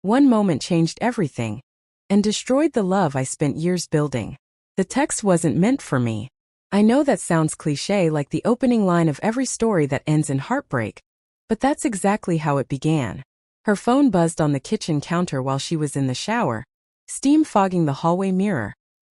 One moment changed everything and destroyed the love I spent years building. The text wasn't meant for me. I know that sounds cliché, like the opening line of every story that ends in heartbreak, but that's exactly how it began. Her phone buzzed on the kitchen counter while she was in the shower, steam fogging the hallway mirror,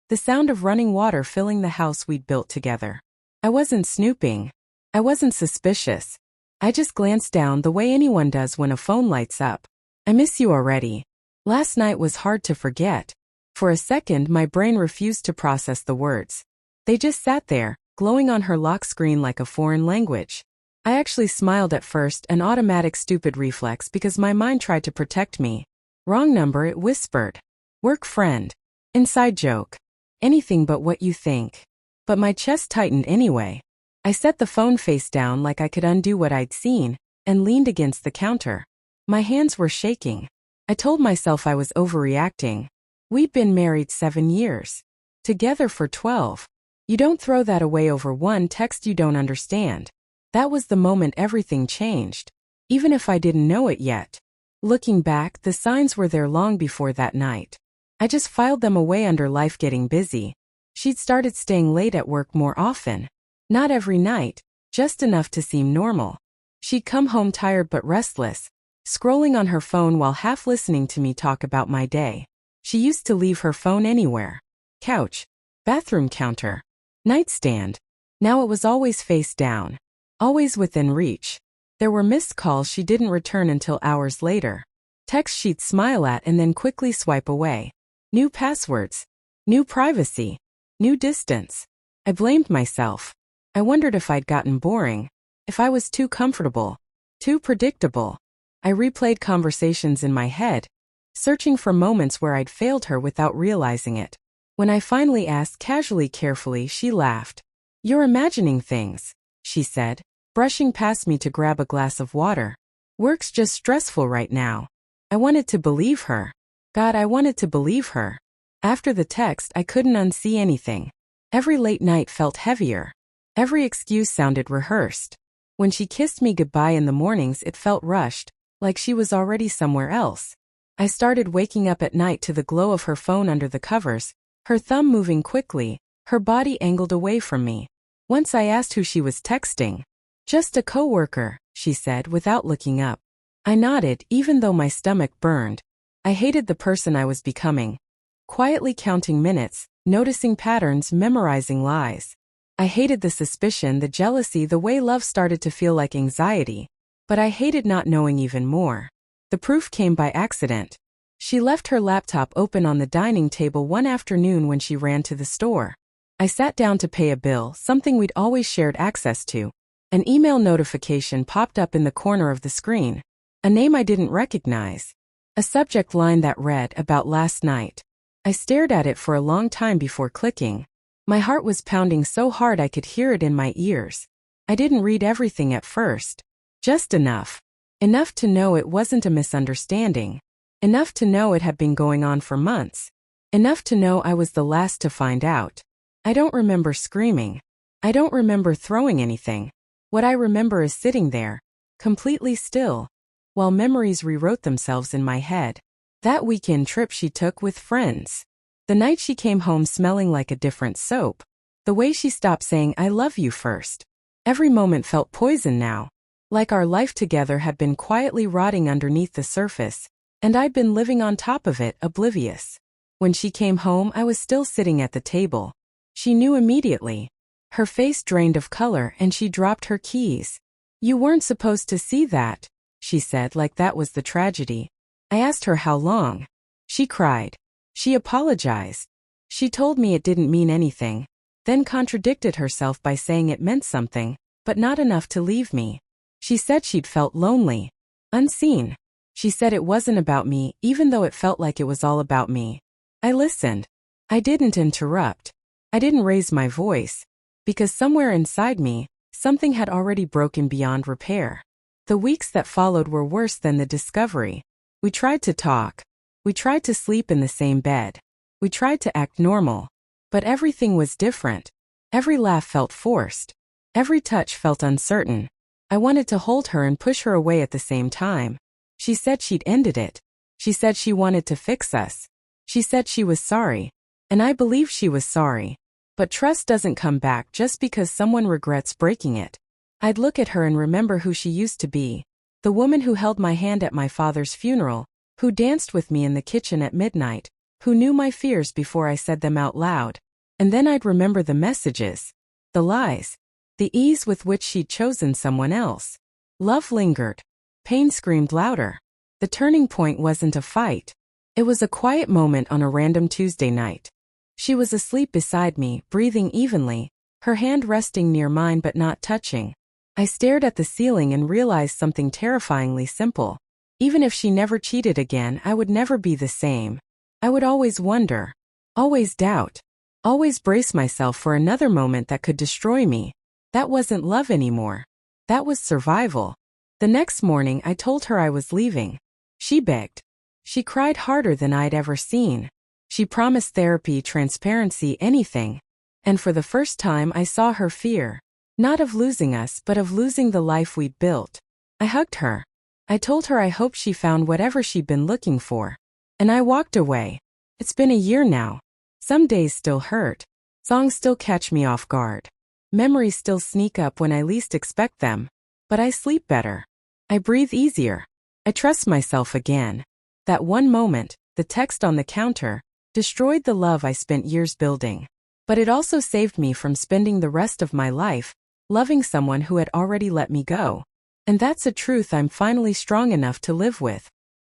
the sound of running water filling the house we'd built together. I wasn't snooping. I wasn't suspicious. I just glanced down the way anyone does when a phone lights up. I miss you already. Last night was hard to forget. For a second, my brain refused to process the words. They just sat there, glowing on her lock screen like a foreign language. I actually smiled at first, an automatic stupid reflex because my mind tried to protect me. Wrong number, it whispered. Work friend. Inside joke. Anything but what you think. But my chest tightened anyway. I set the phone face down like I could undo what I'd seen, and leaned against the counter. My hands were shaking. I told myself I was overreacting. We'd been married 7 years. Together for 12. You don't throw that away over one text you don't understand. That was the moment everything changed, even if I didn't know it yet. Looking back, the signs were there long before that night. I just filed them away under life getting busy. She'd started staying late at work more often. Not every night, just enough to seem normal. She'd come home tired but restless, scrolling on her phone while half listening to me talk about my day. She used to leave her phone anywhere. Couch, bathroom counter, nightstand. Now it was always face down, always within reach. There were missed calls she didn't return until hours later. Texts she'd smile at and then quickly swipe away. New passwords, new privacy, new distance. I blamed myself. I wondered if I'd gotten boring, if I was too comfortable, too predictable. I replayed conversations in my head, searching for moments where I'd failed her without realizing it. When I finally asked casually, carefully, she laughed. You're imagining things, she said, brushing past me to grab a glass of water. Work's just stressful right now. I wanted to believe her. God, I wanted to believe her. After the text, I couldn't unsee anything. Every late night felt heavier. Every excuse sounded rehearsed. When she kissed me goodbye in the mornings, it felt rushed, like she was already somewhere else. I started waking up at night to the glow of her phone under the covers, her thumb moving quickly, her body angled away from me. Once I asked who she was texting. Just a coworker, she said without looking up. I nodded, even though my stomach burned. I hated the person I was becoming. Quietly counting minutes, noticing patterns, memorizing lies. I hated the suspicion, the jealousy, the way love started to feel like anxiety. But I hated not knowing even more. The proof came by accident. She left her laptop open on the dining table one afternoon when she ran to the store. I sat down to pay a bill, something we'd always shared access to. An email notification popped up in the corner of the screen. A name I didn't recognize. A subject line that read, about last night. I stared at it for a long time before clicking. My heart was pounding so hard I could hear it in my ears. I didn't read everything at first. Just enough. Enough to know it wasn't a misunderstanding. Enough to know it had been going on for months. Enough to know I was the last to find out. I don't remember screaming. I don't remember throwing anything. What I remember is sitting there, completely still, while memories rewrote themselves in my head. That weekend trip she took with friends. The night she came home smelling like a different soap. The way she stopped saying I love you first. Every moment felt poison now. Like our life together had been quietly rotting underneath the surface, and I'd been living on top of it, oblivious. When she came home, I was still sitting at the table. She knew immediately. Her face drained of color and she dropped her keys. You weren't supposed to see that, she said, like that was the tragedy. I asked her how long. She cried. She apologized. She told me it didn't mean anything, then contradicted herself by saying it meant something, but not enough to leave me. She said she'd felt lonely, unseen. She said it wasn't about me, even though it felt like it was all about me. I listened. I didn't interrupt. I didn't raise my voice, because somewhere inside me, something had already broken beyond repair. The weeks that followed were worse than the discovery. We tried to talk. We tried to sleep in the same bed. We tried to act normal. But everything was different. Every laugh felt forced. Every touch felt uncertain. I wanted to hold her and push her away at the same time. She said she'd ended it. She said she wanted to fix us. She said she was sorry. And I believe she was sorry. But trust doesn't come back just because someone regrets breaking it. I'd look at her and remember who she used to be. The woman who held my hand at my father's funeral, who danced with me in the kitchen at midnight, who knew my fears before I said them out loud. And then I'd remember the messages, the lies, the ease with which she'd chosen someone else. Love lingered. Pain screamed louder. The turning point wasn't a fight. It was a quiet moment on a random Tuesday night. She was asleep beside me, breathing evenly, her hand resting near mine but not touching. I stared at the ceiling and realized something terrifyingly simple. Even if she never cheated again, I would never be the same. I would always wonder, always doubt, always brace myself for another moment that could destroy me. That wasn't love anymore. That was survival. The next morning, I told her I was leaving. She begged. She cried harder than I'd ever seen. She promised therapy, transparency, anything. And for the first time, I saw her fear. Not of losing us, but of losing the life we'd built. I hugged her. I told her I hoped she found whatever she'd been looking for. And I walked away. It's been a year now. Some days still hurt. Songs still catch me off guard. Memories still sneak up when I least expect them. But I sleep better. I breathe easier. I trust myself again. That one moment, the text on the counter, destroyed the love I spent years building. But it also saved me from spending the rest of my life loving someone who had already let me go. And that's a truth I'm finally strong enough to live with.